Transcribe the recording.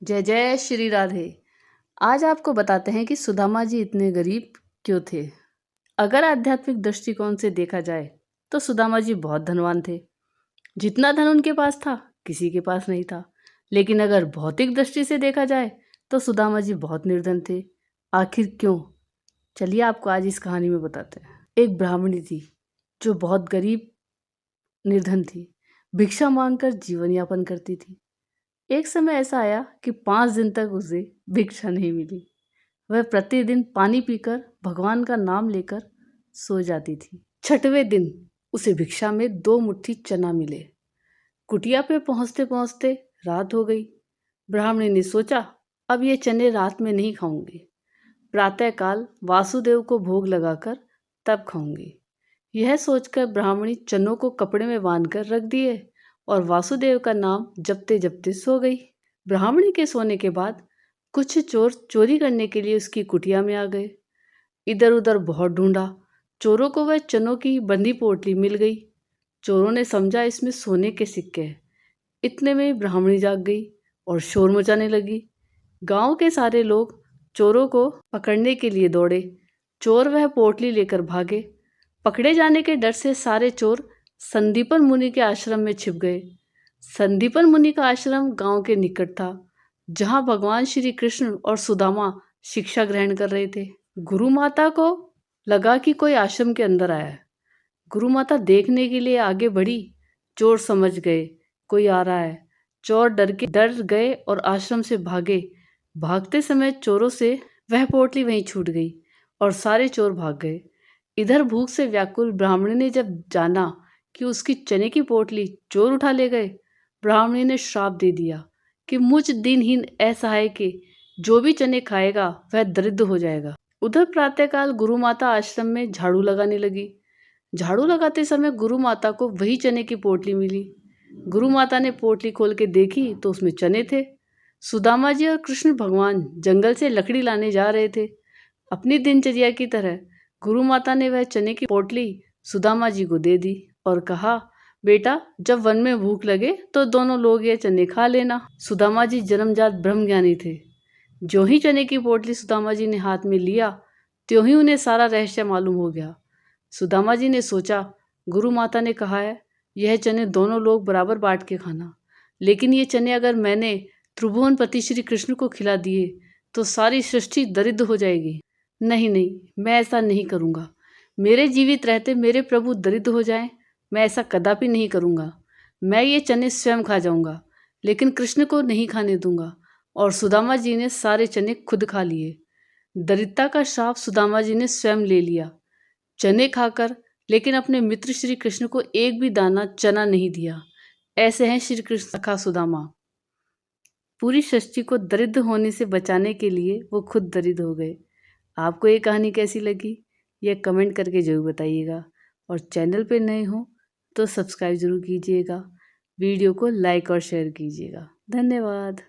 जय जय श्री राधे। आज आपको बताते हैं कि सुदामा जी इतने गरीब क्यों थे। अगर आध्यात्मिक दृष्टिकोण से देखा जाए तो सुदामा जी बहुत धनवान थे। जितना धन उनके पास था किसी के पास नहीं था। लेकिन अगर भौतिक दृष्टि से देखा जाए तो सुदामा जी बहुत निर्धन थे। आखिर क्यों? चलिए आपको आज इस कहानी में बताते हैं। एक ब्राह्मणी थी जो बहुत गरीब निर्धन थी। भिक्षा मांगकर जीवन यापन करती थी। एक समय ऐसा आया कि 5 दिन तक उसे भिक्षा नहीं मिली। वह प्रतिदिन पानी पीकर भगवान का नाम लेकर सो जाती थी। 6वें दिन उसे भिक्षा में 2 मुट्ठी चना मिले। कुटिया पे पहुंचते पहुंचते रात हो गई। ब्राह्मणी ने सोचा, अब ये चने रात में नहीं खाऊंगी। प्रातःकाल वासुदेव को भोग लगाकर तब खाऊंगी। यह सोचकर ब्राह्मणी चनों को कपड़े में बांधकर रख दिए और वासुदेव का नाम जपते जपते सो गई। ब्राह्मणी के सोने के बाद कुछ चोर चोरी करने के लिए उसकी कुटिया में आ गए। इधर उधर बहुत ढूंढा। चोरों को वह चनों की बंधी पोटली मिल गई। चोरों ने समझा इसमें सोने के सिक्के हैं। इतने में ब्राह्मणी जाग गई और शोर मचाने लगी। गांव के सारे लोग चोरों को पकड़ने के लिए दौड़े। चोर वह पोटली लेकर भागे। पकड़े जाने के डर से सारे चोर संदीपन मुनि के आश्रम में छिप गए। संदीपन मुनि का आश्रम गांव के निकट था, जहां भगवान श्री कृष्ण और सुदामा शिक्षा ग्रहण कर रहे थे। गुरु माता को लगा कि कोई आश्रम के अंदर आया है। गुरु माता देखने के लिए आगे बढ़ी। चोर समझ गए कोई आ रहा है। चोर डर गए और आश्रम से भागे। भागते समय चोरों से वह पोटली वहीं छूट गई और सारे चोर भाग गए। इधर भूख से व्याकुल ब्राह्मणी ने जब जाना कि उसकी चने की पोटली चोर उठा ले गए, ब्राह्मणी ने श्राप दे दिया कि मुझ दिनहीन असहाय के जो भी चने खाएगा वह दरिद्र हो जाएगा। उधर प्रातःकाल गुरु माता आश्रम में झाड़ू लगाने लगी। झाड़ू लगाते समय गुरु माता को वही चने की पोटली मिली। गुरु माता ने पोटली खोल के देखी तो उसमें चने थे। सुदामा जी और कृष्ण भगवान जंगल से लकड़ी लाने जा रहे थे। अपनी दिनचर्या की तरह गुरु माता ने वह चने की पोटली सुदामा जी को दे दी और कहा, बेटा जब वन में भूख लगे तो दोनों लोग ये चने खा लेना। सुदामा जी जन्मजात ब्रह्मज्ञानी थे। जो ही चने की पोटली सुदामा जी ने हाथ में लिया त्यों ही उन्हें सारा रहस्य मालूम हो गया। सुदामा जी ने सोचा, गुरु माता ने कहा है यह चने दोनों लोग बराबर बांट के खाना, लेकिन ये चने अगर मैंने त्रिभुवनपति श्री कृष्ण को खिला दिए तो सारी सृष्टि दरिद्र हो जाएगी। नहीं नहीं, मैं ऐसा नहीं करूँगा। मेरे जीवित रहते मेरे प्रभु दरिद्र हो जाएं, मैं ऐसा कदापि नहीं करूँगा। मैं ये चने स्वयं खा जाऊँगा, लेकिन कृष्ण को नहीं खाने दूंगा। और सुदामा जी ने सारे चने खुद खा लिए। दरिद्रता का श्राप सुदामा जी ने स्वयं ले लिया। चने खाकर लेकिन अपने मित्र श्री कृष्ण को एक भी दाना चना नहीं दिया। ऐसे हैं श्री कृष्ण सखा सुदामा। पूरी सृष्टि को दरिद्र होने से बचाने के लिए वो खुद दरिद्र हो गए। आपको ये कहानी कैसी लगी यह कमेंट करके ज़रूर बताइएगा और चैनल पे नए हो तो सब्सक्राइब ज़रूर कीजिएगा। वीडियो को लाइक और शेयर कीजिएगा। धन्यवाद।